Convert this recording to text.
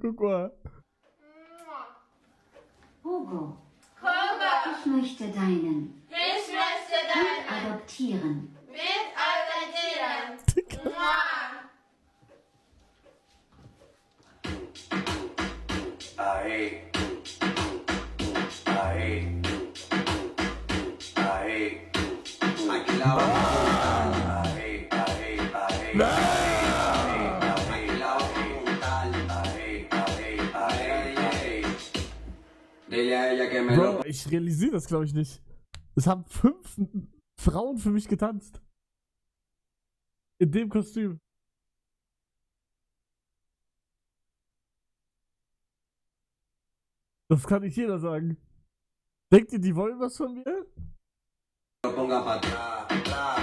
Guck mal. Hugo, Hugo, ich möchte deinen ich möchte Hund deinen adoptieren. mit adoptieren. Mua. Aê, aê, aê, aqui lá aê, aê, aê, Dile a ella que me lo Bro, ich realisiere das, glaube ich, nicht. Es haben 5 Frauen für mich getanzt. In dem Kostüm. Das kann nicht jeder sagen. Denkt ihr, die wollen was von mir? ponga para atrás, atrás.